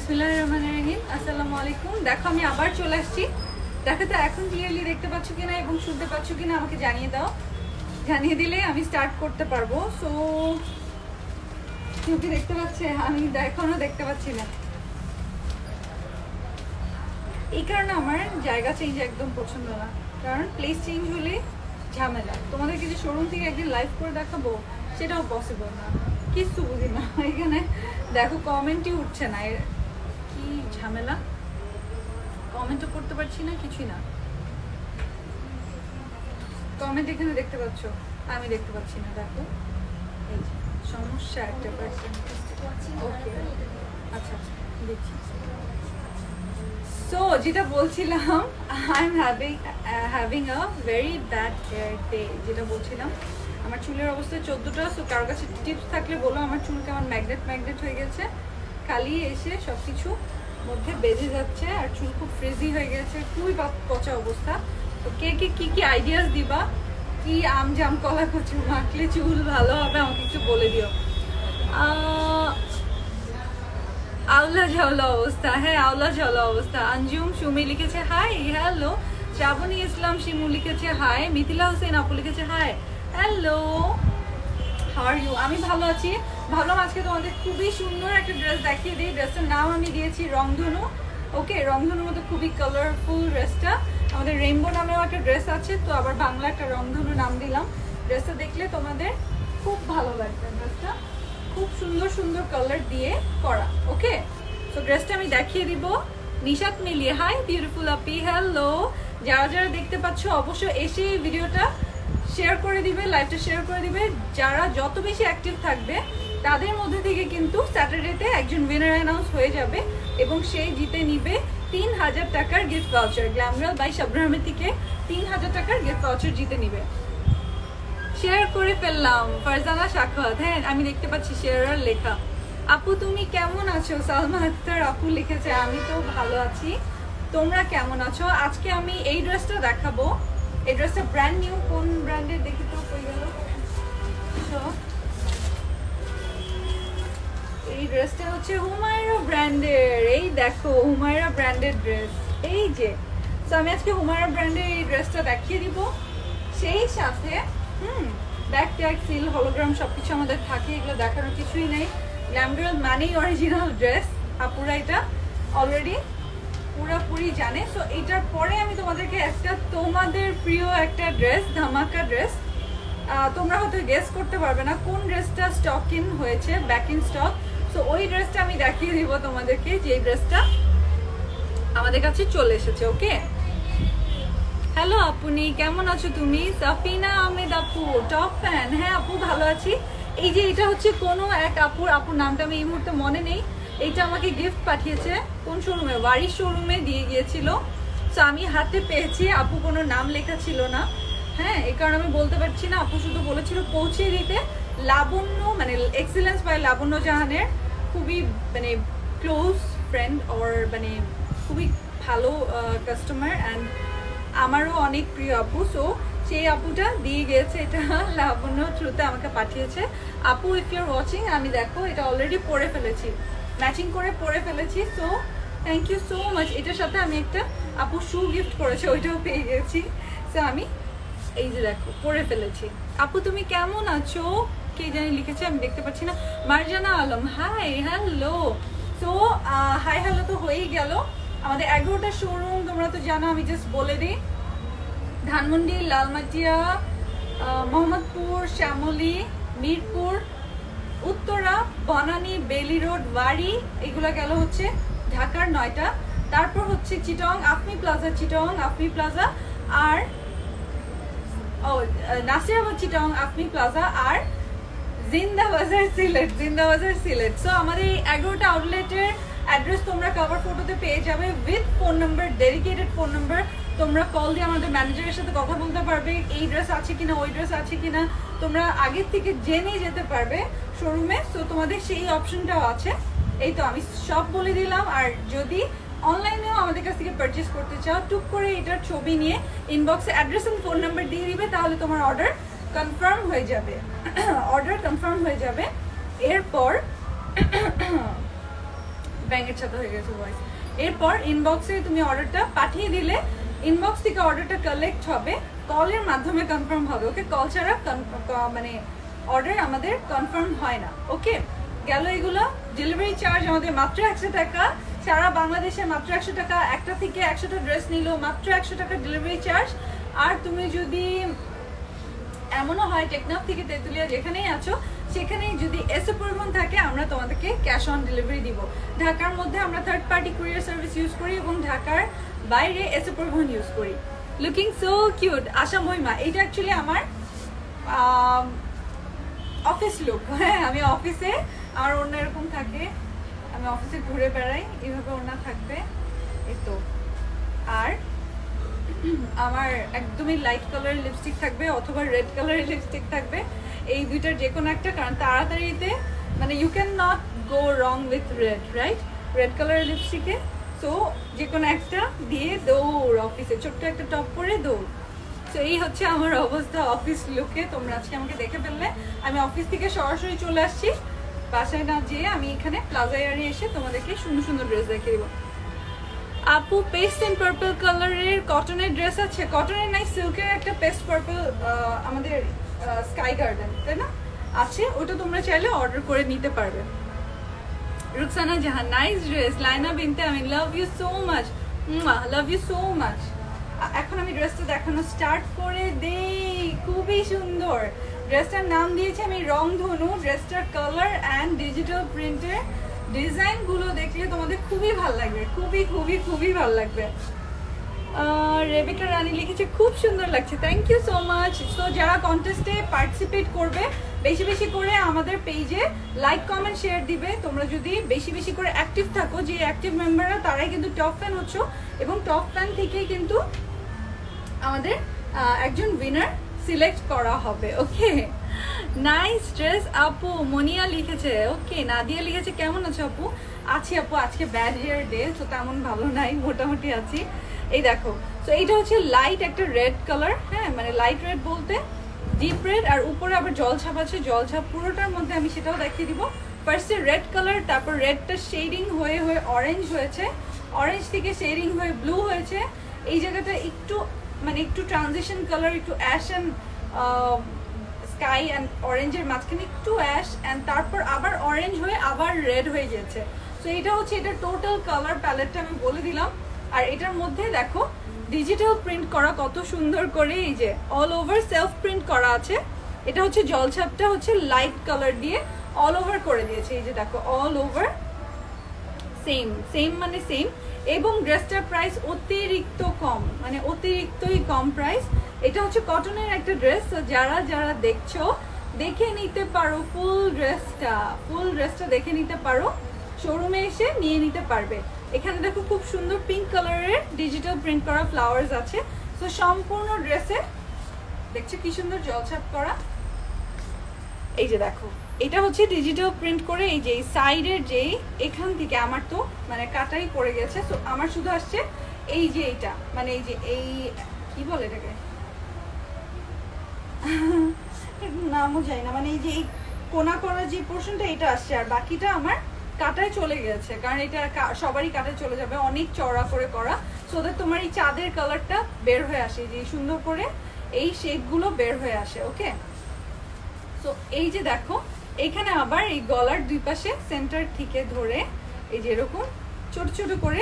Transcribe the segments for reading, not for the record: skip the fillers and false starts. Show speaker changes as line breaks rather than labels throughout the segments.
বিসমিল্লাহিররহমানিররহিম। আসসালামু আলাইকুম। দেখো আমি আবার চলে আসছি। দেখো তো এখন ক্লিয়ারলি দেখতে পাচ্ছ কিনা এবং শুনতে পাচ্ছ কিনা আমাকে জানিয়ে দাও। জানিয়ে দিলে আমি স্টার্ট করতে পারবো। সো তুমি দেখতে পাচ্ছে, আমি এখনো দেখতে পাচ্ছি না। এই কারণে আমার জায়গা চেঞ্জ একদম পছন্দ না, কারণ প্লেস চেঞ্জ হলে ঝামেলা। তোমাদেরকে যে শোরুম থেকে একদিন লাইভ করে দেখাবো সেটাও পসিবল না, কিছু বুঝি না। এখানে দেখো কমেন্টই উঠছে না, কি ঝামেলা। কমেন্টও করতে পারছি না, কিছুই না। কমেন্ট এখানে দেখতে পাচ্ছ, আমি দেখতে পাচ্ছি না। দেখো এই সমস্যা একটা পার্সেন্ট। ওকে আচ্ছা আচ্ছা দেখছি। সো যেটা বলছিলাম, I am having a very bad hair day. যেটা বলছিলাম, আমার চুলের অবস্থা 14টা। সো কারোর কাছে টিপস থাকলে বলো। আমার চুল কেমন ম্যাগনেট হয়ে গেছে, কালি এসে সব কিছু মধ্যে বেজে যাচ্ছে, আর চুল খুব ফ্রিজি হয়ে গেছে, খুবই পচা অবস্থা। তো কে কি আইডিয়াস দিবা, কি জাম কলা কচু মাখলে চুল ভালো হবে, আমাকে একটু বলে দিও। আওলা ঝাওলা অবস্থা, হ্যাঁ আওলা ঝাওলা অবস্থা। আঞ্জুম সুমি লিখেছে হাই হ্যালো। শ্রাবণী ইসলাম শিমু লিখেছে হাই। মিথিলা হোসেন আপু লিখেছে hi hello, how are you? আমি ভালো আছি। ভাবলাম আজকে তোমাদের খুবই সুন্দর একটা ড্রেস দেখিয়ে দিই। ড্রেসটার নাম আমি দিয়েছি রংধনু। ওকে, রংধনুর মধ্যে খুবই কালারফুল ড্রেসটা। আমাদের রেইনবো নামেও একটা ড্রেস আছে, তো আবার বাংলা একটা রংধনু নাম দিলাম। ড্রেসটা দেখলে তোমাদের খুব ভালো লাগবে। ড্রেসটা খুব সুন্দর সুন্দর কালার দিয়ে করা। ওকে, তো ড্রেসটা আমি দেখিয়ে দিব। নিশাত মিলিয়ে হাই বিউটিফুল আপি হ্যালো। যারা যারা দেখতে পাচ্ছ অবশ্যই এসে ভিডিওটা শেয়ার করে দিবে, লাইভটা শেয়ার করে দিবে। যারা যত বেশি অ্যাক্টিভ থাকবে তাদের মধ্যে থেকে কিন্তু স্যাটারডেতে একজন উইনার অ্যানাউন্স হয়ে যাবে এবং সে জিতে নিবে 3000 টাকার গিফট ভাউচার। গ্ল্যামরাল বাই শাবনামের থেকে 3000 টাকার গিফট ভাউচার জিতে নিবে। শেয়ার করে ফেললাম। ফারজানা সাখাওয়াত, হ্যাঁ আমি দেখতে পাচ্ছি শেয়ারার লেখা। আপু তুমি কেমন আছো? সালমা আক্তার আপু লিখেছে আমি তো ভালো আছি, তোমরা কেমন আছো? আজকে আমি এই ড্রেসটা দেখাবো। এই ড্রেসটা ব্র্যান্ড নিউ। কোন ব্র্যান্ডের দেখি তো, কই গেল? এই ড্রেসটা হচ্ছে হুমায়রা ব্র্যান্ডের। এই দেখো হুমায়রা ব্র্যান্ডের ড্রেস, এই যে। তো আমি আজকে হুমায়রা ব্র্যান্ডের এই ড্রেসটা দেখিয়ে দিব। সেই সাথে ব্যাক ট্যাগ সিল হলোগ্রাম সবকিছু আমাদের থাকে, এগুলো দেখানোর কিছুই নেই। গ্ল্যামগার্ল মানেই অরিজিনাল ড্রেস, আপুরা এটা অলরেডি পুরোপুরি জানে। সো এটার পরে আমি তোমাদেরকে একটা তোমাদের প্রিয় একটা ড্রেস, ধামাকা ড্রেস। তোমরা হয়তো গেস করতে পারবে না কোন ড্রেসটা স্টক ইন হয়েছে, ব্যাক ইন স্টক। সো ওই ড্রেসটা আমি দেখিয়ে দিব তোমাদেরকে, যে ড্রেসটা আমাদের কাছে চলে এসেছে। ওকে, হ্যালো আপনি কেমন আছো তুমি? সাফিনা আহমেদ আপু টপ ফ্যান। হ্যাঁ আপু ভালো আছি। এই যে এটা হচ্ছে কোনো এক আপুর নামটা আমি এই মুহূর্তে মনে নেই। এইটা আমাকে গিফট পাঠিয়েছে কোন শোরুমে, ওয়ারিশ শোরুমে দিয়ে গিয়েছিল। সো আমি হাতে পেয়েছি, আপু কোনো নাম লেখা ছিল না। হ্যাঁ, এই কারণে আমি বলতে পারছি না। আপু শুধু বলেছিল পৌঁছে দিতে। লাবণ্য মানে এক্সেলেন্স বাই লাবণ্য জাহানের খুবই মানে ক্লোজ ফ্রেন্ড, ওর মানে খুবই ভালো কাস্টমার অ্যান্ড আমারও অনেক প্রিয় আপু। সো সেই আপুটা দিয়ে গিয়েছে, এটা লাবণ্য থ্রুতে আমাকে পাঠিয়েছে। আপু ইফ ইউর ওয়াচিং, আমি দেখো এটা অলরেডি পরে ফেলেছি, ম্যাচিং করে পরে ফেলেছি। So thank you so much. এটার সাথে আমি একটা আপু শু গিফট করেছে, ওইটাও পেয়ে গেছি। সো আমি এই যে দেখো পরে ফেলেছি। আপু তুমি কেমন আছো? কে জানি লিখেছে, আমি দেখতে পাচ্ছি না। Marjana Alam hi hello. So hi hello তো হয়েই গেল। আমাদের 11টা শোরুম তোমরা তো জানো, আমি জাস্ট বলে দিই। ধানমন্ডি, লালমাটিয়া, মোহাম্মদপুর, শ্যামলী, মিরপুর, উত্তরা, বনানী, বেলি রোড, ওয়ারি, এগুলো গেল হচ্ছে ঢাকার 9টা। তারপর হচ্ছে চিটং আফমি প্লাজা, চিটং আফমি প্লাজা, আর নাসিরাবাদ চিটং আফমি প্লাজা, আর জিন্দাবাজার সিলেট। সো আমাদের এই 11টা আউটলেটের অ্যাড্রেস তোমরা কভার ফটোতে পেয়ে যাবে with phone number, dedicated phone number. তোমরা কল দিয়ে আমাদের ম্যানেজারের সাথে কথা বলতে পারবে, এই ড্রেস আছে কিনা, ওই ড্রেস আছে কিনা, তোমরা আগের থেকে জেনে যেতে পারবে শোরুমে। সো তোমাদের সেই অপশনটাও আছে। এই তো আমি সব বলে দিলাম। আর যদি অনলাইনেও আমাদের কাছ থেকে পারচেস করতে চাও, টুক করে এটার ছবি নিয়ে ইনবক্সে অ্যাড্রেস এন্ড ফোন নাম্বার দিয়ে দিবে, তাহলে তোমার অর্ডার কনফার্ম হয়ে যাবে। এরপর ব্যাঙের ছাতা হয়ে গেছে ভয়েস। এরপর ইনবক্সে তুমি অর্ডারটা পাঠিয়ে দিলে ইনবক্স থেকে অর্ডারটা কালেক্ট হবে, কলের মাধ্যমে কনফার্ম হবে। ওকে, কল ছাড়া মানে অর্ডার আমাদের কনফার্ম হয় না। ওকে, গেল এগুলো। ডেলিভারি চার্জ আমাদের মাত্র 100 টাকা, সারা বাংলাদেশে মাত্র 100 টাকা। একটা থেকে 100টা ড্রেস নিল মাত্র 100 টাকা ডেলিভারি চার্জ। আর তুমি যদি এমনও হয় টেকনাফ থেকে তেঁতুলিয়া যেখানেই আছো সেখানেই যদি এসএ পরিবহন থাকে আমরা তোমাদেরকে ক্যাশ অন ডেলিভারি দিব। ঢাকার মধ্যে আমরা third party courier service use করি এবং ঢাকার বাইরে এসএ পরিবহন ইউজ করি। লুকিং সো কিউট আশা মহিমা, এটা অ্যাকচুয়ালি আমার অফিস লুক। হ্যাঁ, আমি অফিসে আমার অন্য এরকম থাকে, আমি অফিসে ঘুরে বেড়াই, এইভাবে ওনা থাকবে এই তো। আর আমার একদমই লাইট কালারের লিপস্টিক থাকবে অথবা রেড কালারের লিপস্টিক থাকবে, এই দুইটার যে কোনো একটা। কারণ তাড়াতাড়িতে মানে you can not go wrong with red, right? Red কালারের লিপস্টিকে সো যে কোনো একটা দিয়ে দৌড় অফিসে, ছোট্ট একটা টপ পরে দৌড়। তো এই হচ্ছে আমার অবস্থা অফিস লুকে। তোমরা আজকে আমাকে দেখে ফেললে, আমি অফিস থেকে সরাসরি চলে আসছি, বাসায় না যেয়ে আমি এখানে প্লাজা এয়ারে এসে তোমাদেরকে সুন্দর সুন্দর ড্রেস দেখিয়ে দেবো। আপু পেস্ট এন্ড পার্পল কালারের কটনের ড্রেস আছে? কটনের নাই, সিল্কের একটা পেস্ট পার্পল আমাদের স্কাই গার্ডেন, তাই না, আছে, ওটা তোমরা চাইলে অর্ডার করে নিতে পারবে। Ruksana Jahan, nice dress. Laina Binte Ami, love you so much, love you so much. এখন আমি ড্রেসটা দেখানো স্টার্ট করে দেই। খুবই সুন্দর ড্রেসটার নাম দিয়েছি আমি রংধনু। ড্রেসটার কালার অ্যান্ড ডিজিটাল প্রিন্টের ডিজাইন গুলো দেখলে তোমাদের খুবই ভালো লাগবে, খুবই খুবই খুবই ভালো লাগবে। রেবেকা রানী লিখেছে খুব সুন্দর লাগছে, থ্যাংক ইউ সো মাচ। তো যারা কন্টেস্টে পার্টিসিপেট করবে বেশি বেশি করে আমাদের পেজে লাইক কমেন্ট শেয়ার দিবে। তোমরা যদি বেশি বেশি করে অ্যাক্টিভ থাকো, যে অ্যাক্টিভ মেম্বাররা তারাই কিন্তু টপ ফ্যান হচ্ছ, এবং টপ ফ্যান থেকেই কিন্তু আমাদের একজন উইনার সিলেক্ট করা হবে। ওকে, নাইস ড্রেস আপু। মনিয়া লিখেছে, ওকে। নাদিয়া লিখেছে কেমন আছো আপু? আছি আপু, আজকে ব্যাড হেয়ার ডে, তো তেমন ভালো নাই, মোটামুটি আছি। এই দেখো, তো এইটা হচ্ছে লাইট একটা রেড কালার, হ্যাঁ মানে লাইট রেড বলতে ডিপ রেড, আর উপরে আবার জলছাপ আছে, জলছাপ পুরোটার মধ্যে আমি সেটাও দেখিয়ে দিব। ফার্স্টে রেড কালার, তারপর রেডটা শেডিং হয়ে হয়ে অরেঞ্জ হয়েছে, অরেঞ্জ থেকে শেডিং হয়ে ব্লু হয়েছে। এই জায়গাটা একটু মানে একটু ট্রানজিশন কালার, একটু অ্যাশ অ্যান্ড স্কাই অ্যান্ড অরেঞ্জের মাঝখানে একটু অ্যাশ, অ্যান্ড তারপর আবার অরেঞ্জ হয়ে আবার রেড হয়ে গেছে। সো এটা হচ্ছে এটা টোটাল কালার প্যালেটটা আমি বলে দিলাম। আর এটার মধ্যে দেখো ডিজিটাল প্রিন্ট করা কত সুন্দর করে, এই যে অল ওভার সেলফ প্রিন্ট করা আছে। এটা হচ্ছে জলছাপটা হচ্ছে লাইট কালার দিয়ে অল ওভার করে দিয়েছে, এই যে দেখো অল ওভার সেম সেম মানে সেম। এবং ড্রেসটার প্রাইস অতিরিক্ত কম, মানে অতিরিক্তই কম প্রাইস। এটা হচ্ছে কটনের একটা ড্রেস, যারা যারা দেখছো দেখে নিতে পারো ফুল ড্রেসটা দেখে নিতে পারো, শোরুমে এসে নিয়ে নিতে পারবে। এখানে দেখো খুব সুন্দর পিঙ্ক কালারের ডিজিটাল প্রিন্ট করা ফ্লাওয়ার্স আছে। তো সম্পূর্ণ ড্রেসে দেখছো কি সুন্দর জলছাপ করা। এই যে দেখো এটা হচ্ছে ডিজিটাল প্রিন্ট করে, এই যে সাইডের যেই এখান থেকে আমার তো মানে কাটাই পড়ে গেছে, তো আমার শুধু আসছে এই যে এইটা, মানে এই যে এই কি বলে এটাকে নামও যাই না, মানে এই যে এই কোনা করা যে পোর্শনটা এটা আসছে, আর বাকিটা আমার কাটায় চলে গেছে, কারণ এটা সবারই কাটায় চলে যাবে, অনেক চড়া করে করা, সো দ্যাট তোমার এই চাঁদের কালারটা বের হয়ে আসে, যে সুন্দর করে এই শেপগুলো বের হয়ে আসে। ওকে, তো এই যে দেখো এখানে আবার এই গলার দুই পাশে সেন্টার থেকে ধরে এই যে এরকম ছোট ছোট করে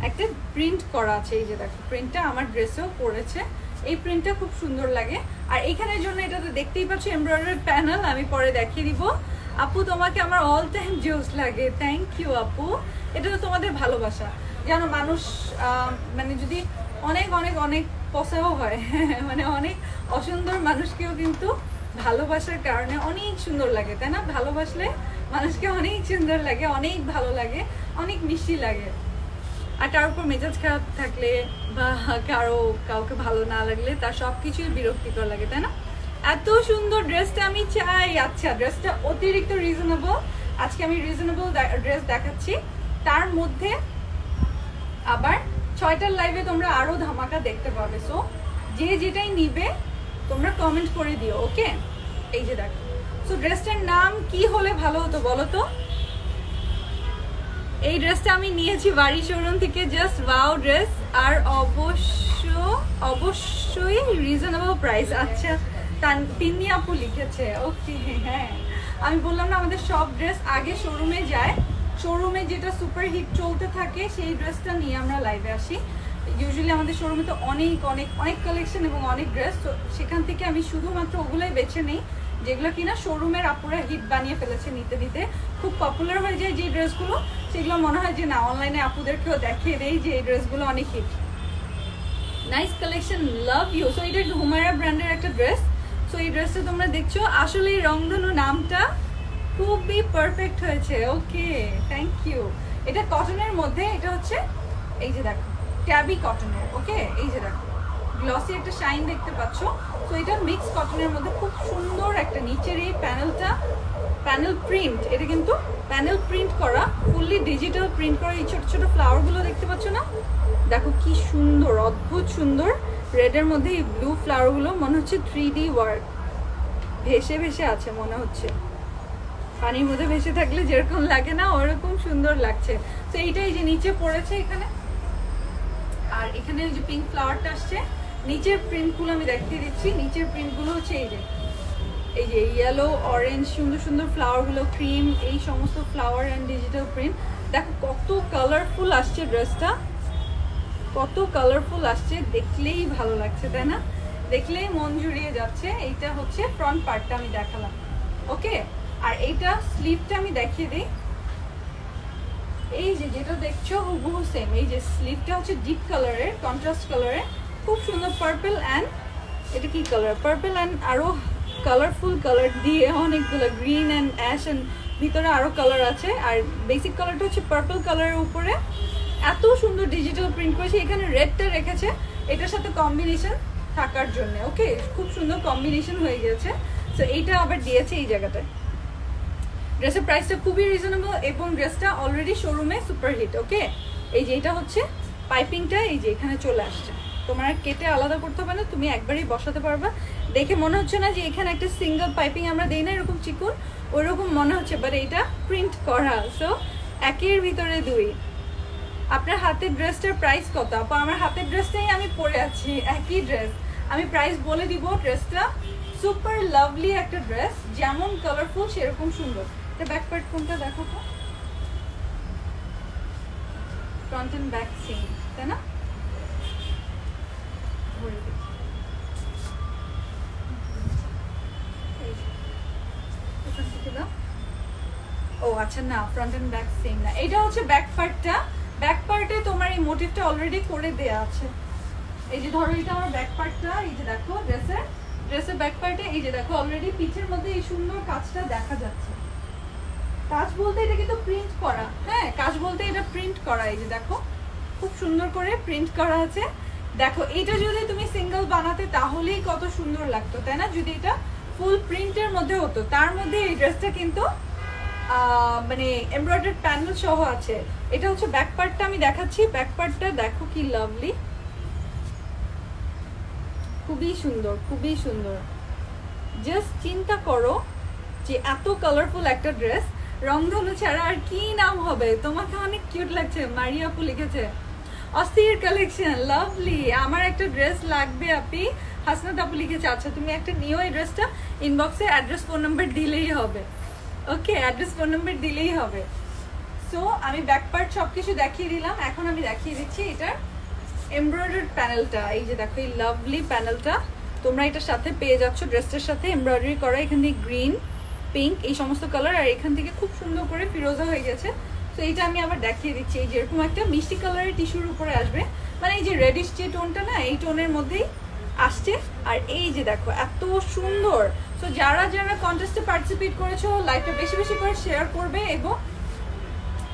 একটা প্রিন্ট করা আছে। এই যে দেখো প্রিন্টটা আমার ড্রেসেও পড়েছে, এই প্রিন্টটা খুব সুন্দর লাগে। আর এখানের জন্য এটাতে দেখতেই পাচ্ছ এমব্রয়ডারি প্যানেল, আমি পরে দেখিয়ে দিব। আপু তোমাকে আমার অল টাইম জোস লাগে, থ্যাংক ইউ আপু। এটা তো তোমাদের ভালোবাসা, জানো মানুষ মানে যদি অনেক অনেক অনেক পসাও হয় মানে অনেক অসুন্দর মানুষকেও কিন্তু ভালোবাসার কারণে অনেক সুন্দর লাগে, তাই না? ভালোবাসলে মানুষকে অনেক সুন্দর লাগে, অনেক ভালো লাগে, অনেক মিষ্টি লাগে। আর তার উপর মেজাজ খারাপ থাকলে বা কাউকে ভালো না লাগলে তার সবকিছুই বিরক্তিকর লাগে, তাই না? এত সুন্দর ড্রেসটা আমি চাই। আচ্ছা, ড্রেসটা অতিরিক্ত রিজনেবল, আজকে আমি রিজনেবল ড্রেস দেখাচ্ছি। তার মধ্যে আবার 6টার লাইভে তোমরা আরো ধামাকা দেখতে পাবে। সো যে যেটাই নিবে তোমরা কমেন্ট করে দিও, ওকে? এই যে দেখো, সো ড্রেসটার নাম কি হলে ভালো হতো বলো তো? এই ড্রেসটা আমি নিয়েছি বাড়ি শোরুম থেকে, জাস্ট ওয়াও ড্রেস, আর অবশ্যই রিজনেবল প্রাইস। আচ্ছা তিন্নি আপু লিখেছে, ওকে। হ্যাঁ আমি বললাম না আমাদের সব ড্রেস আগে শোরুমে যায়, শোরুমে যেটা সুপার হিট চলতে থাকে সেই ড্রেসটা নিয়ে আমরা লাইভে আসি। ইউজুয়ালি আমাদের শোরুমে তো অনেক অনেক অনেক কালেকশন এবং অনেক ড্রেস, তো সেখান থেকে আমি শুধুমাত্র ওগুলোই বেছে নিই যেগুলো কিনা শোরুমের আপুরা হিট বানিয়ে ফেলেছে, নিতে নিতে খুব পপুলার হয়ে যায় যে ড্রেসগুলো, সেগুলো মনে হয় যে না অনলাইনে আপুদেরকেও দেখিয়ে দেই যে এই ড্রেসগুলো অনেক hit. Nice collection, love you. So এটা হুমায়রা ব্র্যান্ডের একটা ড্রেস। সো এই ড্রেসটা তোমরা দেখছো, আসলে এই রংধনু নামটা খুবই পারফেক্ট হয়েছে, ওকে থ্যাংক ইউ। এটা কটনের মধ্যে, এটা হচ্ছে এই যে দেখো ট্যাবি কটনের, ওকে এই যে দেখো গ্লসি একটা শাইন দেখতে পাচ্ছ। তো এটা মিক্স কটনের মধ্যে খুব সুন্দর একটা, নিচের এই প্যানেলটা প্যানেল প্রিন্ট, এটা কিন্তু প্যানেল প্রিন্ট করা, ফুললি ডিজিটাল প্রিন্ট করা। এই ছোট ছোট ফ্লাওয়ারগুলো দেখতে পাচ্ছ না, দেখো কি সুন্দর, অদ্ভুত সুন্দর। রেডের মধ্যে এই ব্লু ফ্লাওয়ারগুলো মনে হচ্ছে 3D ওয়ার্ক, ভেসে ভেসে আছে মনে হচ্ছে, পানির মধ্যে ভেসে থাকলে যেরকম লাগে না ওরকম সুন্দর লাগছে। তো এইটাই যে নিচে পড়েছে এখানে, আর এখানে ওই যে পিঙ্ক ফ্লাওয়ারটা আসছে। নিচের প্রিন্টগুলো আমি দেখিয়ে দিচ্ছি, নিচের প্রিন্টগুলো হচ্ছে এই যে ইয়েলো অরেঞ্জ সুন্দর সুন্দর ফ্লাওয়ারগুলো, ক্রিম, এই সমস্ত ফ্লাওয়ার অ্যান্ড ডিজিটাল প্রিন্ট। দেখো কত কালারফুল আসছে ড্রেসটা, কত কালারফুল আসছে, দেখলেই ভালো লাগছে তাই না, দেখলেই মন জুড়িয়ে যাচ্ছে। এইটা হচ্ছে ফ্রন্ট পার্টটা আমি দেখালাম, ওকে। আর এইটা স্লিভটা আমি দেখিয়ে দিই, এই যে যেটা দেখছো হুবহু সেম। এই যে স্লিভটা হচ্ছে ডিপ কালারের, কন্ট্রাস্ট কালারের, খুব সুন্দর পার্পল অ্যান্ড এটা কি কালার, পার্পল অ্যান্ড আরো কালারফুল কালার দিয়ে অনেকগুলো গ্রিন অ্যান্ড অ্যাশ অ্যান্ড ভিতরে আরো কালার আছে। আর বেসিক কালারটা হচ্ছে পার্পল কালারের উপরে এত সুন্দর ডিজিটাল প্রিন্ট করেছে, এখানে রেডটা রেখেছে এটার সাথে কম্বিনেশন থাকার জন্য, ওকে খুব সুন্দর কম্বিনেশন হয়ে গেছে। তো এইটা আবার দিয়েছে এই জায়গাটায়। ড্রেসের প্রাইসটা খুবই রিজনেবল এবং ড্রেসটা অলরেডি শোরুমে সুপার হিট, ওকে। এই যে এটা হচ্ছে পাইপিংটা, এই যে এখানে চলে আসছে, তোমার কেটে আলাদা করতে হবে না, তুমি একবারই বসাতে পারবা। দেখে মনে হচ্ছে না যে এখানে একটা সিঙ্গেল পাইপিং আমরা দেই না এরকম চিকন, ওইরকম মনে হচ্ছে, বাট এইটা প্রিন্ট করা। সো একের ভিতরে দুই। আপনার হাতের ড্রেসটার প্রাইস কত আপা? আমার হাতের ড্রেসটাই আমি পরে আছি, একই ড্রেস, আমি প্রাইস বলে দিব। ড্রেসটা সুপার লাভলি একটা ড্রেস, যেমন কালারফুল সেরকম সুন্দর। এটা ব্যাক পার্ট কোনটা দেখো তো, ফ্রন্ট এন্ড ব্যাক সেম তাই না? ও আচ্ছা না, ফ্রন্ট এন্ড ব্যাক সেম না, এটা হচ্ছে ব্যাক পার্টটা। ব্যাক পার্টে তোমার এই মোটিভটা অলরেডি করে দেয়া আছে। এই যে ধরো এটা আমার ব্যাক পার্টটা, এই যে দেখো ড্রেসের ব্যাক পার্টে এই যে দেখো অলরেডি পিঠের মধ্যে এই সুন্দর কাজটা দেখা যাচ্ছে। কাজ বলতে এটা কিন্তু প্রিন্ট করা, হ্যাঁ কাজ বলতে এটা প্রিন্ট করা, এই যে দেখো খুব সুন্দর করে প্রিন্ট করা আছে। দেখো এটা যদি তুমি সিঙ্গেল বানাতে তাহলেই কত সুন্দর লাগতো তাই না, যদি এটা ফুল প্রিন্টের মধ্যে হতো। তার মধ্যে এই ড্রেসটা কিন্তু মানে এমব্রয়ডারি প্যানেল সহ আছে। এটা হচ্ছে ব্যাক পার্টটা আমি দেখাচ্ছি, ব্যাক পার্টটা দেখো কি লাভলি, খুবই সুন্দর খুবই সুন্দর। জাস্ট চিন্তা করো যে এত কালারফুল একটা ড্রেস, রংধনু ছাড়া আর কি নাম হবে। তোমাকে অনেক কিউট লাগছে, মারিয়া আপু লিখেছে অস্থির কালেকশন, লাভলি। আমার একটা ড্রেস লাগবে আপি, হাসনাত আপু লিখেছে। আচ্ছা তুমি একটা নিও, এই ড্রেসটা ইনবক্সে অ্যাড্রেস ফোন নাম্বার দিলেই হবে, ওকে অ্যাড্রেস ফোন নাম্বার দিলেই হবে। সো আমি ব্যাক পার্ট সবকিছু দেখিয়ে দিলাম, এখন আমি দেখিয়ে দিচ্ছি এটার এমব্রয়ডারি প্যানেলটা। এই যে দেখো এই লাভলি প্যানেলটা তোমরা এটার সাথে পেয়ে যাচ্ছ, ড্রেসটার সাথে এমব্রয়ডারি করা, এখান থেকে গ্রিন পিঙ্ক এই সমস্ত কালার, আর এখান থেকে খুব সুন্দর করে ফিরোজা হয়ে গেছে। তো এইটা আমি আবার দেখিয়ে দিচ্ছি, এই যেরকম একটা মিষ্টি কালারের টিস্যুর উপরে আসবে, মানে এই যে রেডিশ যে টোনটা না এই টোনের মধ্যেই আসছে। আর এই যে দেখো এত সুন্দর। তো যারা যারা কন্টেস্টে পার্টিসিপেট করেছো লাইভটা বেশি বেশি করে শেয়ার করবে এবং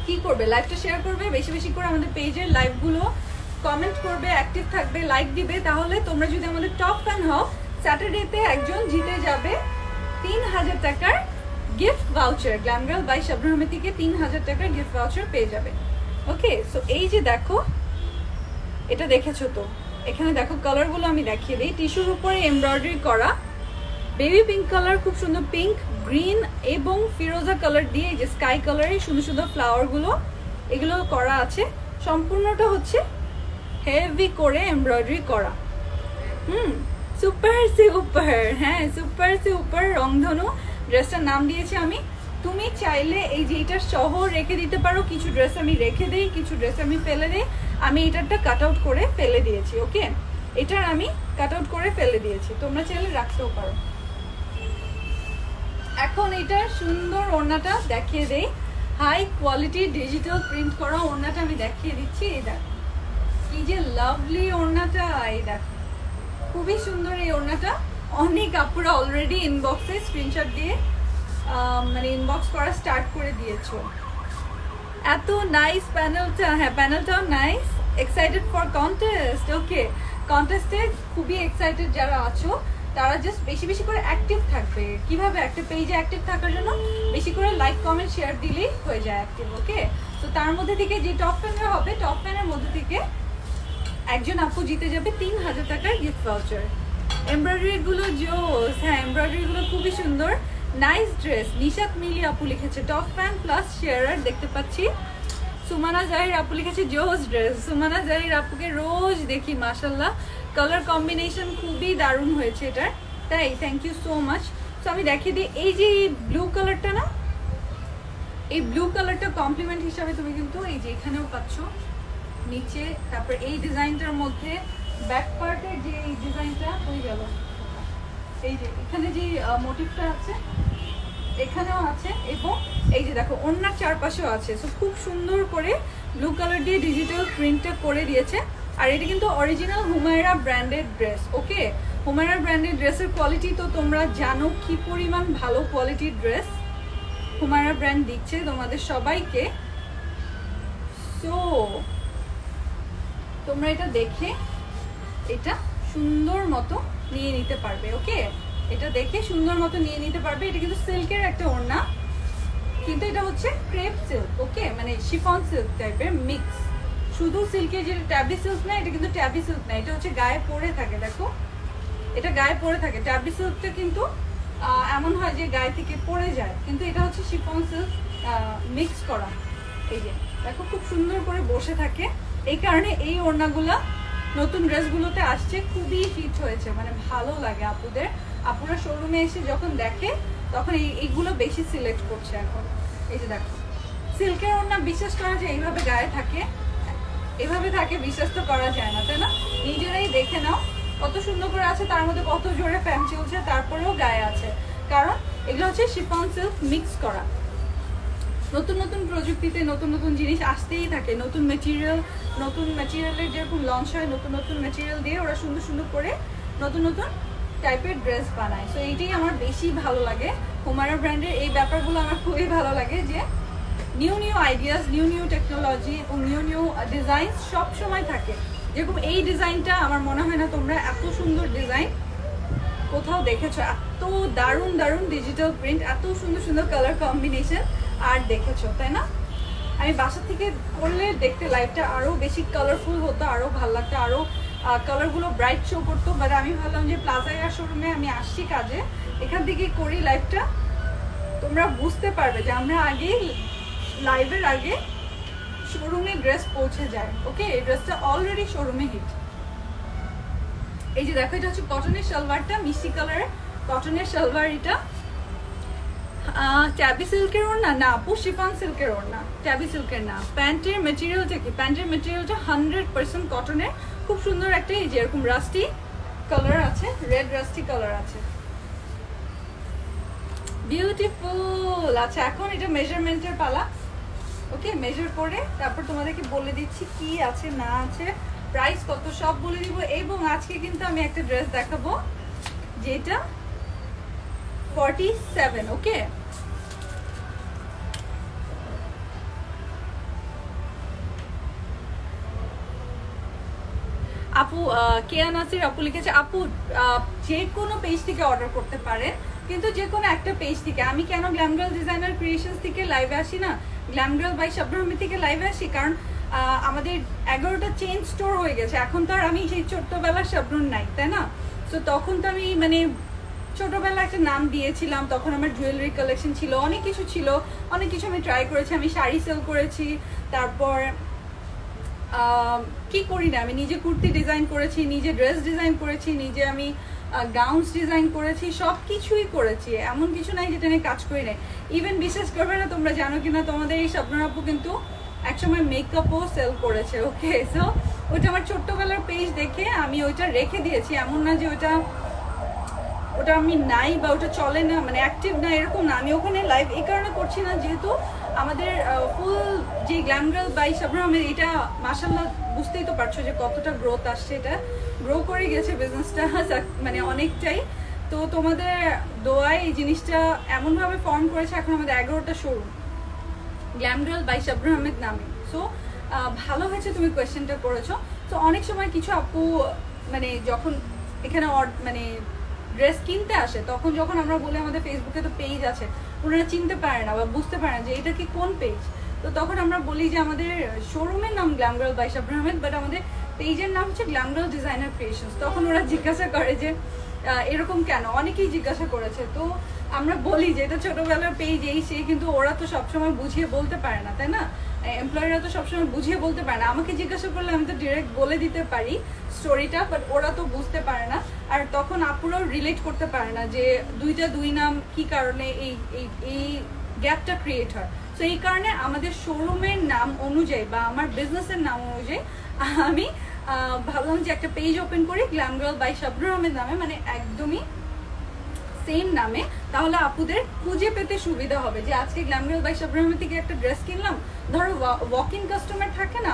কি করবে লাইভটা শেয়ার করবে বেশি বেশি করে, আমাদের পেজের লাইভগুলো কমেন্ট করবে, অ্যাক্টিভ থাকবে, লাইক দিবে। তাহলে তোমরা যদি আমাদের টপ ফ্যান হও, স্যাটারডেতে একজন জিতে যাবে 3000 টাকার gift voucher. Glam girl by Shabnur Ahmed থেকে 3000 টাকার গিফট ভাউচার পেয়ে যাবে, ওকে। সো এই যে দেখো এটা দেখেছো তো, এখানে দেখো কালারগুলো আমি দেখিয়ে দিই। টিস্যুর উপরে এমব্রয়ডারি করা বেবি পিঙ্ক কালার, খুব সুন্দর পিঙ্ক, গ্রিন এবং ফিরোজা কালার দিয়ে এই যে স্কাই কালারের সুন্দর সুন্দর ফ্লাওয়ারগুলো এগুলো করা আছে, সম্পূর্ণটা হচ্ছে হেভি করে এমব্রয়ডারি করা। সুপার সুপার, হ্যাঁ সুপার সুপার রংধনু ড্রেসটার নাম দিয়েছি আমি। তুমি চাইলে এই যে এটার সহ রেখে দিতে পারো, কিছু ড্রেস আমি রেখে দিই, কিছু ড্রেস আমি ফেলে দিই। আমি এটারটা কাট আউট করে ফেলে দিয়েছি, ওকে, এটার আমি কাট আউট করে ফেলে দিয়েছি, তোমরা চাইলে রাখতেও পারো। এখন এটার সুন্দর ওড়নাটা দেখিয়ে দেই, হাই কোয়ালিটি ডিজিটাল প্রিন্ট করা ওড়নাটা আমি দেখিয়ে দিচ্ছি। এই দেখ কি যে লাভলি ওড়নাটা, এই দেখ খুবই সুন্দর এই ওড়নাটা। অনেক আপুরা অলরেডি ইনবক্সে স্ক্রিনশট দিয়ে মানে ইনবক্স করা স্টার্ট করে দিয়েছো। এত নাইস প্যানেলটা, হ্যাঁ প্যানেলটাও নাইস। এক্সাইটেড ফর কন্টেস্ট, ওকে কন্টেস্টে খুবই এক্সাইটেড যারা আছো তারা জাস্ট বেশি বেশি করে অ্যাক্টিভ থাকবে। কিভাবে একটা পেজে অ্যাক্টিভ থাকার জন্য বেশি করে লাইক কমেন্ট শেয়ার দিলেই হয়ে যায় অ্যাক্টিভ, ওকে। তো তার মধ্যে থেকে যে টপ ফ্যানের হবে, টপ ফ্যানের মধ্যে থেকে একজন আপু জিতে যাবে 3000 টাকার গিফট ভাউচার। এমব্রয়ডারি গুলো জোস, হ্যাঁ এমব্রয়ডারি গুলো খুবই সুন্দর, নাইস ড্রেস। নিশাত মিলি আপু লিখেছে টপ ফ্যান প্লাস শেয়ারার, দেখতে পাচ্ছি। সুমানা জাহির আপু লিখেছে জোস ড্রেস। সুমানা জাহির আপুকে রোজ দেখি, মাশাল্লাহ কালার কম্বিনেশন খুবই দারুণ হয়েছে এটার, তাই থ্যাংক ইউ সো মাচ। তো আমি দেখিয়ে দিই, এই যে ব্লু কালারটা না, এই ব্লু কালারটা কমপ্লিমেন্ট হিসাবে তুমি কিন্তু এই যে এখানেও পাচ্ছ নিচে। তারপর এই ডিজাইনটার মধ্যে ব্যাক পার্টের যে এই ডিজাইনটা হয়ে গেল, এই যে এখানে যে মোটিভটা আছে এখানেও আছে, এবং এই যে দেখো ওড়নার চারপাশেও আছে। সো খুব সুন্দর করে ব্লু কালার দিয়ে ডিজিটাল প্রিন্টটা করে দিয়েছে। আর এটা কিন্তু অরিজিনাল হুমায়রা ব্র্যান্ডেড ড্রেস, ওকে। হুমায়রা ব্র্যান্ডেড ড্রেসের কোয়ালিটি তো তোমরা জানো কি পরিমাণ ভালো কোয়ালিটির ড্রেস হুমায়রা ব্র্যান্ড দিচ্ছে তোমাদের সবাইকে। সো তোমরা এটা দেখে এটা সুন্দর মতো নিয়ে নিতে পারবে, ওকে। এটা দেখে সুন্দর মতো নিয়ে নিতে পারবে। এটা কিন্তু সিল্কের একটা ওড়না, কিন্তু এটা হচ্ছে ক্রেপ সিল্ক, ওকে, মানে শিফন সিল্ক টাইপের মিক্স। শুধু সিল্কের যেটা ট্যাবি সিল্ক না, এটা কিন্তু ট্যাবি সিল্ক না, এটা হচ্ছে গায়ে পরে থাকে। দেখো এটা গায়ে পরে থাকে। ট্যাবি সিল্কটা কিন্তু এমন হয় যে গায়ে থেকে পড়ে যায়, কিন্তু এটা হচ্ছে শিফন সিল্ক মিক্স করা। এই যে দেখো খুব সুন্দর করে বসে থাকে। এই কারণে এই ওড়নাগুলা নতুন ড্রেসগুলোতে আসছে, খুবই হিট হয়েছে, মানে ভালো লাগে আপুদের। আপুরা শোরুমে এসে যখন দেখে তখন এইগুলো বেশি সিলেক্ট করছে এখন। এই যে দেখো সিল্কের ওড়না বিশ্বাস করা যায় এইভাবে গায়ে থাকে, এভাবে থাকে, বিশ্বাস তো করা যায় না, তাই না? নিজেরাই দেখে নাও কত সুন্দর করে আছে, তার মধ্যে কত জোরে ফ্যান চলছে, তারপরেও গায়ে আছে, কারণ এগুলো হচ্ছে শিফন সিল্ক মিক্স করা। নতুন নতুন প্রযুক্তিতে নতুন নতুন জিনিস আসতেই থাকে, নতুন ম্যাটেরিয়ালের যেরকম লঞ্চ হয়, নতুন নতুন ম্যাটেরিয়াল দিয়ে ওরা সুন্দর সুন্দর করে নতুন নতুন টাইপের ড্রেস বানায়। সো এইটাই আমার বেশি ভালো লাগে হুমায়রা ব্র্যান্ডের, এই ব্যাপারগুলো আমার খুবই ভালো লাগে যে new new ideas, new new technology এবং নিউ নিউ ডিজাইন সব সময় থাকে। যেরকম এই ডিজাইনটা আমার মনে হয় না তোমরা এত সুন্দর ডিজাইন কোথাও দেখেছো, এত দারুণ দারুণ ডিজিটাল প্রিন্ট, এত সুন্দর সুন্দর কালার কম্বিনেশন আর দেখেছো, তাই না? আমি বাসা থেকে করলে দেখতে লাইভটা আরও বেশি কালারফুল হতো, আরও ভালো লাগতো, আরও কালারগুলো ব্রাইট শো করতো। বাট আমি ভাবলাম যে প্লাজা এয়ার শোরুমে আমি আসছি কাজে, এখান থেকে করি লাইভটা, তোমরা বুঝতে পারবে যে আমরা আগে লাইভের আগে শোরুমে ড্রেস পৌঁছে যায়, ওকে। এই ড্রেসটা অলরেডি শোরুমে হিট। এই যে দেখো এটা হচ্ছে কটনের সালোয়ারটা, মিষ্টি কালারের কটনের সালোয়ার। এটা ট্যাবি সিল্কের ওড়না না আপু, শিফন সিল্কের ওড়না, ট্যাবি সিল্কের না। প্যান্টের মেটেরিয়ালটা কি? প্যান্টের মেটেরিয়ালটা 100% কটনের, খুব সুন্দর একটা এই যে এরকম রাস্টি কালার আছে, রেড রাস্টি কালার আছে, বিউটিফুল। আচ্ছা এখন এটা মেজারমেন্টের পালা, ওকে। মেজার করে তারপর তোমাদেরকে বলে দিচ্ছি কি আছে না আছে, প্রাইস কত সব বলে দিব। এবং আজকে কিন্তু আমি একটা ড্রেস দেখাবো যেটা 47, ওকে। আপু কেয়া নাসির আপু লিখেছে, আপু যে কোনো পেজ থেকে অর্ডার করতে পারেন, কিন্তু যে কোনো একটা পেজ থেকে। আমি কেন গ্ল্যাম গার্ল ডিজাইনার ক্রিয়েশনস থেকে লাইভে আসি না, গ্ল্যাম গার্ল বাই শাবনামী থেকে লাইভে আসি, কারণ আমাদের 11টা চেঞ্জ স্টোর হয়ে গেছে। এখন তো আর আমি সেই ছোট্টবেলার শাবনুর নাই, তাই না? তো তখন তো আমি মানে ছোটবেলা একটা নাম দিয়েছিলাম, তখন আমার জুয়েলারি কালেকশন ছিল, অনেক কিছু ছিল, অনেক কিছু আমি ট্রাই করেছি। আমি শাড়ি সেল করেছি, তারপর কি করি না, আমি নিজে কুর্তি ডিজাইন করেছি, নিজে ড্রেস ডিজাইন করেছি, নিজে আমি গাউন্স ডিজাইন করেছি, সব কিছুই করেছি, এমন কিছু নাই যেটা নিয়ে কাজ করি নাই। ইভেন বিশ্বাস করবে না, তোমরা জানো কিনা, তোমাদের এই স্বপ্নার আপু কিন্তু একসময় মেকআপও সেল করেছে। ওকে, সো ওইটা আমার ছোট্টবেলার পেজ দেখে আমি ওইটা রেখে দিয়েছি। এমন না যে ওটা আমি নাই বা ওটা চলে না, মানে অ্যাক্টিভ না, এরকম না। আমি ওখানে লাইভ এই কারণে করছি না, যেহেতু আমাদের ফুল যে glam girl by Shabnur Ahmed, এটা মাশাআল্লাহ বুঝতেই তো পারছো যে কতটা গ্রোথ আসছে, এটা গ্রো করে গেছে বিজনেসটা, মানে অনেকটাই। তো তোমাদের দোয়ায় এই জিনিসটা এমনভাবে ফর্ম করেছে, এখন আমাদের 11টা showroom glam girl by Shabnur Ahmed নামে। সো ভালো হয়েছে তুমি কোয়েশ্চেনটা করেছো। তো অনেক সময় কিছু আপু মানে যখন এখানে মানে ড্রেস কিনতে আসে, তখন যখন আমরা বলি আমাদের ফেসবুকে তো পেজ আছে, ওনারা চিনতে পারে না বা বুঝতে পারে না যে এটা কি কোন পেজ। তো তখন আমরা বলি যে আমাদের শোরুমের নাম glam girl by Shabnur Ahmed, but আমাদের পেজের নাম হচ্ছে গ্ল্যাম গার্ল ডিজাইনার ক্রিয়েশনস। তখন ওরা জিজ্ঞাসা করে যে এরকম কেন, অনেকেই জিজ্ঞাসা করেছে। তো আমরা বলি যে এটা ছোটবেলার পেজ, এই সেই, কিন্তু ওরা তো সবসময় বুঝিয়ে বলতে পারে না, তাই না? এমপ্লয়িরা তো সবসময় বুঝিয়ে বলতে পারে না। আমাকে জিজ্ঞাসা করলে আমি তো ডিরেক্ট বলে দিতে পারি স্টোরিটা, বাট ওরা তো বুঝতে পারে না। আর তখন আপুরাও রিলেট করতে পারে না যে দুই নাম কি কারণে এই গ্যাপটা ক্রিয়েট হয়। তো এই কারণে আমাদের শোরুমের নাম অনুযায়ী বা আমার বিজনেসের নাম অনুযায়ী আমি ভাবলাম যে একটা পেজ ওপেন করি glam girl by Shabnur Ahmed নামে, মানে একদমই সেম নামে। তাহলে আপুদের খুঁজে পেতে সুবিধা হবে যে আজকে glam girl by Shabnur Ahmed থেকে একটা ড্রেস কিনলাম। ধরো ওয়াক ইন কাস্টমার থাকে না,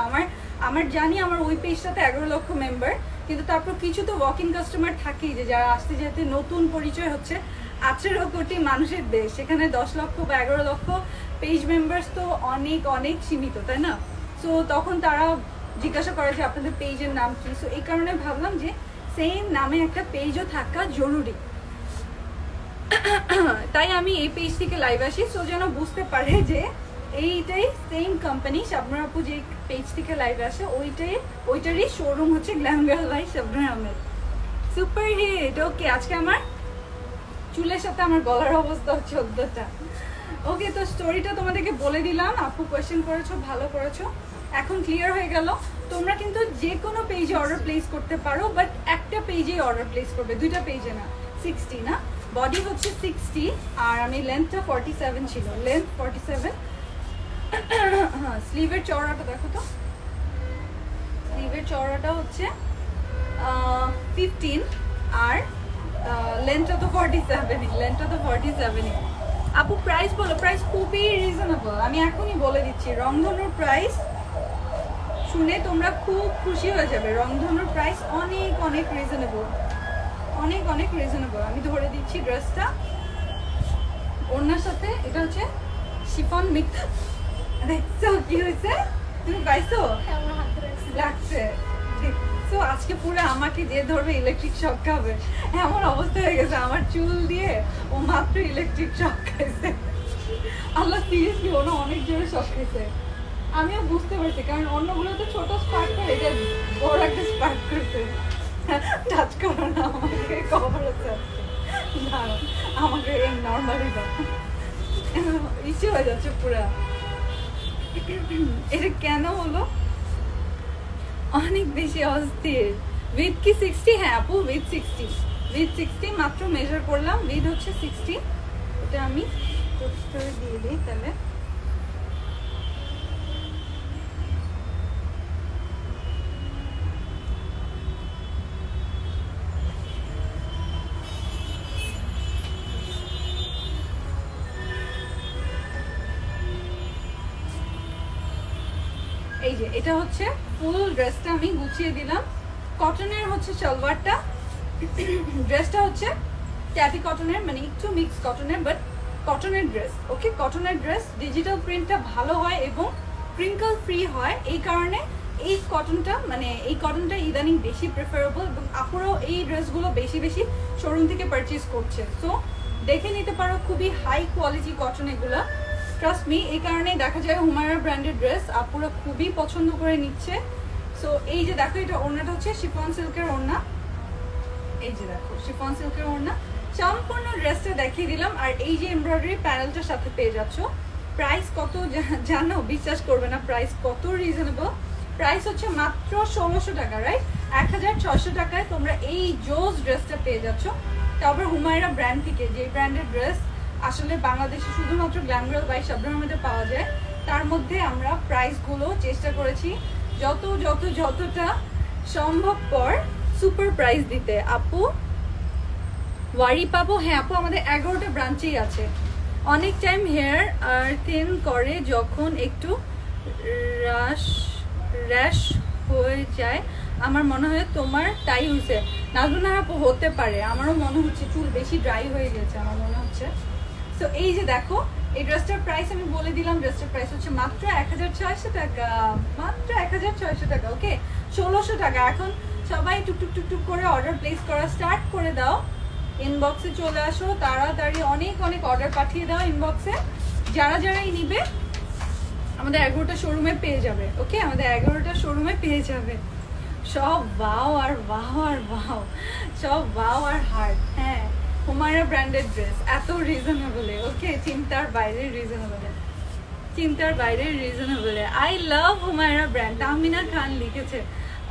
আমার জানি আমার ওই পেজটাতে 11 লক্ষ মেম্বার, কিন্তু তারপর কিছু তো ওয়াক ইন কাস্টমার থাকেই যে যারা আসতে যেতে নতুন পরিচয় হচ্ছে 18 কোটি মানুষের দেশ, সেখানে 10 লক্ষ বা 11 লক্ষ পেজ মেম্বার্স তো অনেক অনেক সীমিত, তাই না? সো তখন তারা জিজ্ঞাসা করে যে আপনাদের পেজের নাম কি। সো এই কারণে ভাবলাম যে সেম নামে একটা পেজও থাকা জরুরি, তাই আমি এই পেজ থেকে লাইভ আসি, সো যেন বুঝতে পারে যে এইটাই সেম কোম্পানি। শাবনূর আপু যে পেজ থেকে লাইভ আসে ওইটারই শোরুম হচ্ছে glam girl by Shabnur Ahmed. Super hit. Okay, আজকে আমার চুলের সাথে আমার গলার অবস্থা 14টা। ওকে, তো স্টোরিটা তোমাদেরকে বলে দিলাম। আপু কোয়েশ্চেন করেছো, ভালো করেছো, এখন ক্লিয়ার হয়ে গেল। তোমরা কিন্তু যে কোনো পেজে অর্ডার প্লেস করতে পারো, বাট একটা পেজেই অর্ডার প্লেস করবে, দুইটা পেজে না। 60 না, বডি হচ্ছে 60 আর আমি লেন্থটা 47 ছিল, লেন্থ 47। হ্যাঁ, স্লিভের চওড়াটা দেখো তো, স্লিভের চওড়াটা হচ্ছে 15 আর লেন্থটা তো 47, লেন্থটা তো 47। আপু প্রাইস বলো। প্রাইস খুবই রিজনেবল, আমি এখনই বলে দিচ্ছি। রংধনুর প্রাইস শুনে তোমরা খুব খুশি হয়ে যাবে। রংধনুর প্রাইস অনেক অনেক রিজনেবল, অনেক অনেক রিজনেবল। আমি ধরে দিচ্ছি ড্রেসটা ওড়নার সাথে, এটা হচ্ছে শিফন মিক্স। দেখছো কি হয়েছে, তুমি পাইছো? লাগছে। তো আজকে পুরো আমাকে যে ধরবে ইলেকট্রিক শক খাবে, এমন অবস্থা হয়ে গেছে আমার চুল দিয়ে। ও মাত্র ইলেকট্রিক শক খাইছে। আল্লাহ সিরিয়াসলি, ও না অনেক জোরে শক খাইছে। আমিও বুঝতে পারছি, কারণ অন্যগুলো তো ছোট স্পার্ক করে, এটা বড় একটা স্পার্ক করছে। টাচ করো না আমাকে, কভার হচ্ছে আমাকে এই নর্মালি দাও, ইচ্ছে হয়ে যাচ্ছে পুরা। এটা কেন হলো? অনেক বেশি অস্থির। উইথ কি 60? হ্যাঁ আপু, উইথ 60 মাত্র মেজার করলাম। উইথ হচ্ছে 60। এটা আমি দিয়ে দিই তাহলে। এই যে এটা হচ্ছে ফুল ড্রেসটা আমি গুছিয়ে দিলাম। কটনের হচ্ছে সালোয়ারটা, ড্রেসটা হচ্ছে ট্যাপি কটনের, মানে একটু মিক্স কটনের, বাট কটনের ড্রেস। ওকে, কটনের ড্রেস, ডিজিটাল প্রিন্টটা ভালো হয় এবং ক্রিঙ্কল ফ্রি হয়। এই কারণে এই কটনটা ইদানিং বেশি প্রেফারেবল, এবং আপুরাও এই ড্রেসগুলো বেশি বেশি শোরুম থেকে পারচেজ করছে। সো দেখে নিতে পারো, খুবই হাই কোয়ালিটি কটন এগুলো, ট্রাস্ট মি। এই কারণে দেখা যায় হুমায়রা ব্র্যান্ডের ড্রেস আপুরা খুবই পছন্দ করে নিচ্ছে। সো এই যে দেখো, এটা ওড়নাটা হচ্ছে শিফন সিল্কের ওড়না। এই যে দেখো, শিফন সিল্কের ওড়না, সম্পূর্ণ ড্রেসটা দেখিয়ে দিলাম। আর এই যে এমব্রয়ডারি প্যানেলটার সাথে পেয়ে যাচ্ছ। প্রাইস কত জানো? বিশ্বাস করবে না প্রাইস কত রিজনেবল। প্রাইস হচ্ছে মাত্র 1600 টাকা, রাইট? 1600 টাকায় তোমরা এই জোস ড্রেসটা পেয়ে যাচ্ছ। তবে হুমায়রা ব্র্যান্ড থেকে, যে ব্র্যান্ডের ড্রেস আসলে বাংলাদেশে শুধুমাত্র গ্ল্যাম গার্ল বাই শাবনূরের মধ্যে পাওয়া যায়, তার মধ্যে আমরা প্রাইসগুলো চেষ্টা করেছি যতটা সম্ভবপর সুপার প্রাইস দিতে। আপু ওয়ারি পাবো? হ্যাঁ আপু, আমাদের 11টা ব্রাঞ্চেই আছে। অনেক টাইম হেয়ার আর থিন করে যখন একটু র্যাশ হয়ে যায়, আমার মনে হয় তোমার তাই হয়েছে। নাজমুনা আপু হতে পারে, আমারও মনে হচ্ছে চুল বেশি ড্রাই হয়ে গেছে আমার মনে হচ্ছে। তো এই যে দেখো এই ড্রেসটার প্রাইস আমি বলে দিলাম। ড্রেসটার প্রাইস হচ্ছে মাত্র 1600 টাকা, মাত্র 1600 টাকা। ওকে, 1600 টাকা। এখন সবাই টুকটুক করে অর্ডার প্লেস করা স্টার্ট করে দাও। ইনবক্সে চলে আসো তাড়াতাড়ি, অনেক অর্ডার পাঠিয়ে দাও ইনবক্সে। যারাই নিবে আমাদের 11টা শোরুমে পেয়ে যাবে। ওকে, আমাদের 11টা শোরুমে পেয়ে যাবে। সব ওয়াও আর ওয়াও আর ওয়াও, সব ওয়াও আর হার্ট। হ্যাঁ, হুমায়রা ব্র্যান্ডেড ড্রেস এত রিজনেবলে। ওকে, চিন্তার বাইরের রিজনেবলে, চিন্তার বাইরের রিজনেবলে। I love Humayra brand. Tahmina Khan লিখেছে।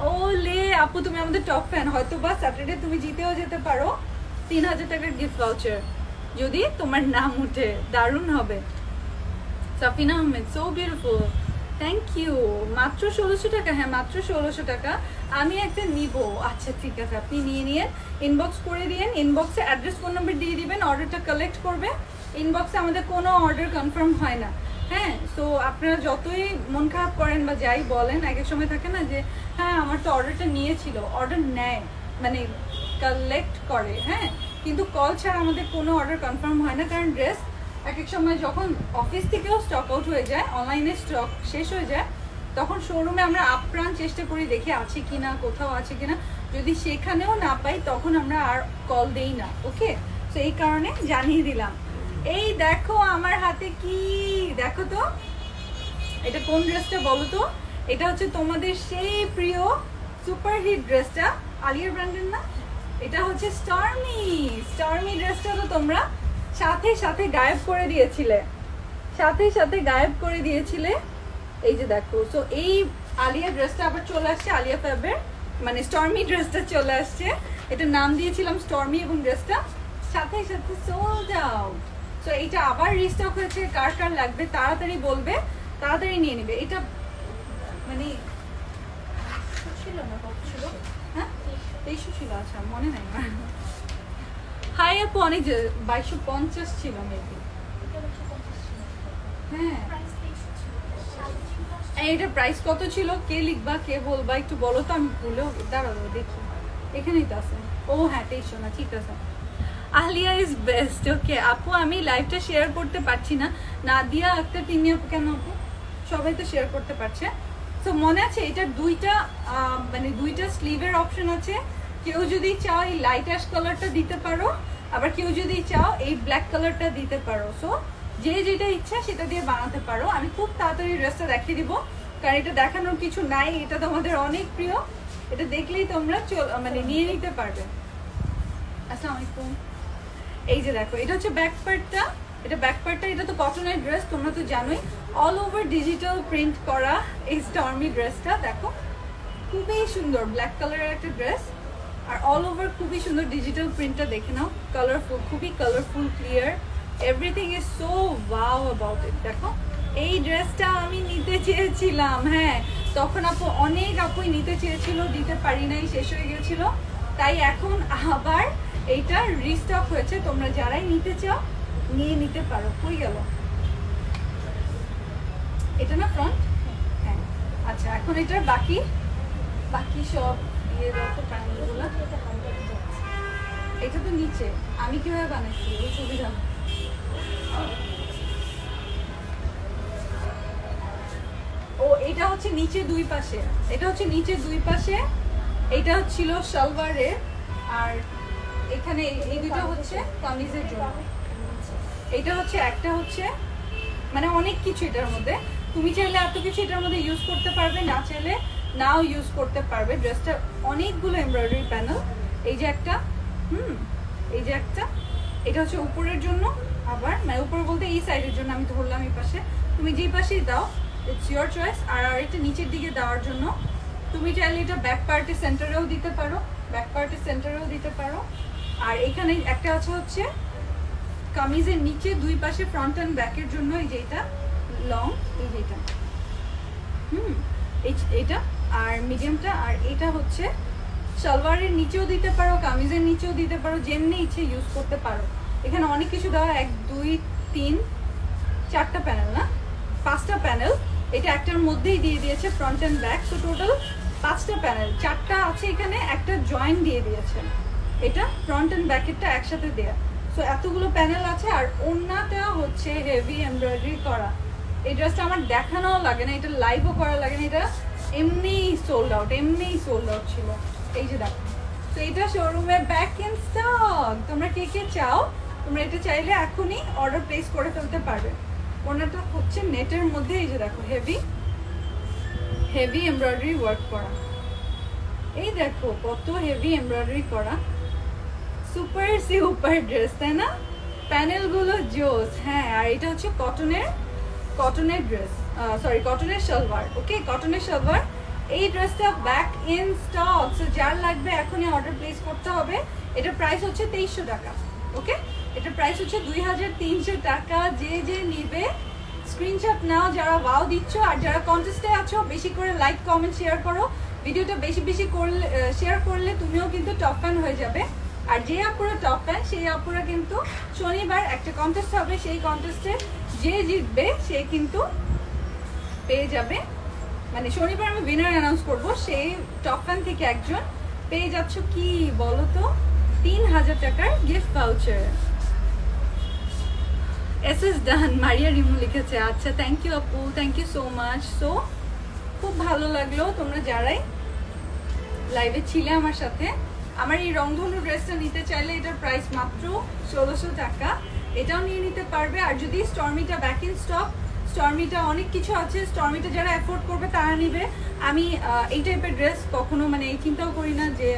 ওলে আপু, তুমি আমাদের টপ ফ্যান। হয়তো বা স্যাটারডে তুমি জিতেও যেতে পারো 3000 টাকার গিফট ভাউচার যদি তোমার নাম উঠে। দারুণ হবে। Safina Ahmed, so beautiful, thank you. মাত্র 1600 টাকা। হ্যাঁ মাত্র 1600 টাকা। আমি একটা নিব। আচ্ছা ঠিক আছে, আপনি নিয়ে ইনবক্স করে দিন। ইনবক্সে অ্যাড্রেস ফোন নাম্বার দিয়ে দিবেন, অর্ডারটা কালেক্ট করবে। ইনবক্সে আমাদের কোনো অর্ডার কনফার্ম হয় না। হ্যাঁ, সো আপনারা যতই মন খারাপ করেন বা যাই বলেন, এক এক সময় থাকে না যে হ্যাঁ আমার তো অর্ডারটা নিয়েছিল, অর্ডার নেয় মানে কালেক্ট করে, হ্যাঁ, কিন্তু কল ছাড়া আমাদের কোনো অর্ডার কনফার্ম হয় না। কারণ ড্রেস এক এক সময় যখন অফিস থেকেও স্টক আউট হয়ে যায়, অনলাইনে স্টক শেষ হয়ে যায়, তখন শোরুমে আমরা আপ্রাণ চেষ্টা করি দেখে আছে কিনা, কোথাও আছে কিনা। যদি সেখানেও না পাই তখন আমরা আর কল দেই না। ওকে, তো এই কারণে জানিয়ে দিলাম। এই দেখো আমার হাতে কি, দেখো তো এটা কোন ড্রেসটা বলো তো? এটা হচ্ছে তোমাদের সেই প্রিয় সুপার হিট ড্রেসটা, আলিয়া ব্র্যান্ডের না? এটা হচ্ছে স্টর্মি। স্টর্মি ড্রেসটা তো তোমরা সাথে গায়েব করে দিয়েছিলে, সাথে গায়েব করে দিয়েছিলে। এই যে দেখো, সো এই আলিয়া ড্রেসটা আবার চলে আসছে, আলিয়া ফ্যাবের মানে স্টর্মি ড্রেসটা চলে আসছে। এটা নাম দিয়েছিলাম স্টর্মি এবং ড্রেসটা সাথে সোল্ড আউট। সো এটা আবার রিস্টক হয়েছে। কার কার লাগবে তাড়াতাড়ি বলবে, তাড়াতাড়ি নিয়ে নেবে। এটা মানে ছিল না, কত ছিল? হ্যাঁ 2300 ছিল। আচ্ছা মনে নাই আমার। হাই আপু, অনেক 2250 ছিল মেবি। হ্যাঁ, এইটার প্রাইস কত ছিল? কে লিখবা, কে বলবা একটু বলো তো, আমি ভুলেও দাঁড়াবো দেখি। এখানেই তো আছে। ও হ্যাঁ 2300 না, ঠিক আছে। Alia is best. ওকে আপু, আমি লাইভটা শেয়ার করতে পারছি না। নাদিয়া আক্তার, তিনি আপু কেন আপু? সবাই তো শেয়ার করতে পারছে। তো মনে আছে এটার দুইটা স্লিভের অপশন আছে। কেউ যদি চাও এই লাইট অ্যাশ কালারটা দিতে পারো, আবার কেউ যদি চাও এই ব্ল্যাক কালারটা দিতে পারো। সো যে যেটা ইচ্ছা সেটা দিয়ে বানাতে পারো। আমি খুব তাড়াতাড়ি ড্রেসটা দেখিয়ে দিব, কারণ এটা দেখানোর কিছু নাই। এটা তোমাদের অনেক প্রিয়, এটা দেখলেই তোমরা নিয়ে নিতে পারবে। আসসালামু আলাইকুম। এই যে দেখো, এটা হচ্ছে ব্যাক পার্টটা। এটা তো কটনের ড্রেস, তোমরা তো জানোই। অল ওভার ডিজিটাল প্রিন্ট করা এই স্টর্মি ড্রেসটা দেখো, খুবই সুন্দর ব্ল্যাক কালারের একটা ড্রেস। আর অল ওভার খুবই সুন্দর ডিজিটাল প্রিন্টটা দেখে নাও, কালারফুল, খুবই colourful, clear, everything is so wow about it. দেখো এই ড্রেসটা আমি নিতে চেয়েছিলাম, হ্যাঁ তখন অনেক আপুই নিতে চেয়েছিল, দিতে পারি নাই, শেষ হয়ে গেছিল। তাই এখন আবার এইটা রিস্টক হয়েছে। তোমরা যারাই নিতে চাও নিয়ে নিতে পারো। কই গেল এটা? না ফ্রন্ট? হ্যাঁ আচ্ছা, এখন এটার বাকি সব দিয়ে দাও তো প্যানেলগুলো। এটা তো নিচে, আমি কিভাবে বানাচ্ছি ওই সুবিধা। ও এটা হচ্ছে নিচে দুই পাশে, এটা হচ্ছিল সালোয়ারের, আর এখানে এই দুটো হচ্ছে কামিজের জন্য। এটা হচ্ছে একটা হচ্ছে মানে অনেক কিছু এটার মধ্যে। তুমি চাইলে এত কিছু এটার মধ্যে ইউজ করতে পারবে, না চাইলে নাও ইউজ করতে পারবে। ড্রেসটা অনেকগুলো এমব্রয়ডারি প্যানেল। এই যে একটা, এই যে একটা, এটা হচ্ছে উপরের জন্য, আবার মানে উপরে বলতে এই সাইডের জন্য আমি ধরলাম এই পাশে, তুমি যেই পাশেই দাও ইটস ইয়োর চয়েস। আর এটা নিচের দিকে দেওয়ার জন্য তুমি চাইলে এটা ব্যাক পার্টের সেন্টারেও দিতে পারো, ব্যাক পার্টের সেন্টারেও দিতে পারো। আর এখানে একটা আছে হচ্ছে কামিজের নিচে দুই পাশে ফ্রন্ট অ্যান্ড ব্যাকের জন্য, এই যে এটা লং, এই যে এটা এইটা আর মিডিয়ামটা। আর এটা হচ্ছে সালোয়ারের নিচেও দিতে পারো, কামিজের নিচেও দিতে পারো, যেমনি ইচ্ছে ইউজ করতে পারো। এখানে অনেক কিছু দেওয়া, 1 2 3 4টা প্যানেল, না 5টা প্যানেল। এটা একটার মধ্যেই দিয়ে দিয়েছে front and back, so total 5টা প্যানেল, 4টা আছে এখানে, একটা জয়েন্ট দিয়ে দিয়েছে। এটা ফ্রন্ট অ্যান্ড ব্যাকেরটা একসাথে দেয়া, সো এতগুলো প্যানেল আছে। আর ওড়নাটা হচ্ছে হেভি এমব্রয়ডারি করা। এই ড্রেসটা আমার দেখানোও লাগে না, এটা লাইভও করা লাগে না, এটা এমনিই সোল্ড আউট, এমনিই সোল্ড আউট ছিল। এই যে দেখো, তো এটা শোরুমে ব্যাক ইন স্টক। তোমরা কে কে চাও, তোমরা এটা চাইলে এখনই অর্ডার প্লেস করে ফেলতে পারবে। ওড়নাটা হচ্ছে নেটের মধ্যে, এই যে দেখো হেভি হেভি এমব্রয়ডারি ওয়ার্ক করা, এই দেখো কত হেভি এমব্রয়ডারি করা, সুপার সুপার ড্রেস, তাই না? প্যানেলগুলো জোস। হ্যাঁ, আর এটা হচ্ছে কটনের ড্রেস, সরি কটনের সালোয়ার। ওকে, কটনের সালোয়ার। এই ড্রেসটা ব্যাক ইন স্টক, সো যার লাগবে এখনই অর্ডার প্লেস করতে হবে। এটার প্রাইস হচ্ছে 2300 টাকা। ওকে, এটার প্রাইস হচ্ছে 2300 টাকা। যে যে নিবে স্ক্রিনশট নাও, যারা ওয়াও দিচ্ছ। আর যারা কন্টেস্টে আছো বেশি করে লাইক কমেন্ট শেয়ার করো, ভিডিওটা বেশি বেশি করলে শেয়ার করলে তুমিও কিন্তু টপ ফ্যান হয়ে যাবে। আর যে আপুরা টপ ফ্যান সেই আপুরা কিন্তু শনিবার একটা কন্টেস্ট হবে, সেই কন্টেস্টে যে জিতবে সে কিন্তু পেয়ে যাবে, মানে শনিবার আমি উইনার অ্যানাউন্স করবো, সেই টপ ফ্যান থেকে একজন পেয়ে যাচ্ছ কি বলো তো, 3000 টাকার gift voucher. SS done, Maria Rimu লিখেছে। আচ্ছা, থ্যাংক ইউ আপু, thank you so much. So খুব ভালো লাগলো তোমরা যারাই লাইভে ছিলে আমার সাথে। আমার এই রংধনু ড্রেসটা নিতে চাইলে এটার প্রাইস মাত্র 1600 টাকা, এটাও নিয়ে নিতে পারবে। আর যদি স্টর্মিটা ব্যাক ইন স্টক, স্টর্মিটা অনেক কিছু আছে, স্টর্মিটা যারা অ্যাফোর্ড করবে তারা নিবে। আমি এই টাইপের ড্রেস কখনো মানে এই চিন্তাও করি না যে,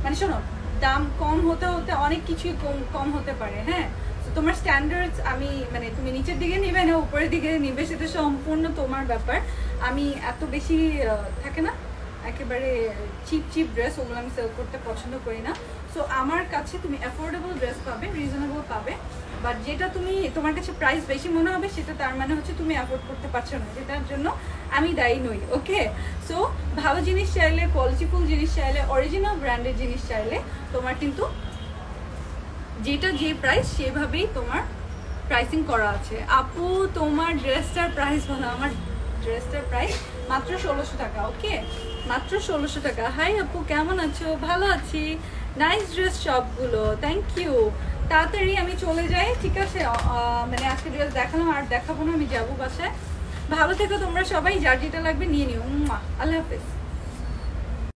মানে শোনো দাম কম হতে হতে অনেক কিছুই কম হতে পারে। হ্যাঁ, তো তোমার স্ট্যান্ডার্ডস আমি মানে তুমি নিচের দিকে নিবে না উপরের দিকে নিবে সেটা সম্পূর্ণ তোমার ব্যাপার। আমি এত বেশি থাকে না একেবারে চিপ ড্রেস, ওগুলো আমি সেল করতে পছন্দ করি না। সো আমার কাছে তুমি অ্যাফোর্ডেবল ড্রেস পাবে, রিজনেবল পাবে। বাট যেটা তুমি তোমার কাছে প্রাইস বেশি মনে হবে সেটা তার মানে হচ্ছে তুমি অ্যাফোর্ড করতে পারছো না, যেটার জন্য আমি দায়ী নই। ওকে, সো ভালো জিনিস চাইলে, কোয়ালিটিফুল জিনিস চাইলে, অরিজিনাল ব্র্যান্ডের জিনিস চাইলে তোমার কিন্তু যেটা যে প্রাইস সেভাবেই তোমার প্রাইসিং করা আছে। আপু তোমার ড্রেসটার প্রাইস বলো। আমার ড্রেসটার প্রাইস মাত্র 1600 টাকা। ওকে, মাত্র 1600 টাকা। হাই আপু, কেমন আছো? ভালো আছি। নাইস ড্রেস সবগুলো, থ্যাংক ইউ। তাড়াতাড়ি আমি চলে যাই, ঠিক আছে? মানে আজকে ড্রেস দেখালাম, আর দেখাবো না, আমি যাবো বাসায়। ভালো থেকো তোমরা সবাই, যার যেটা লাগবে নিয়ে নিও। আল্লাহ হাফেজ।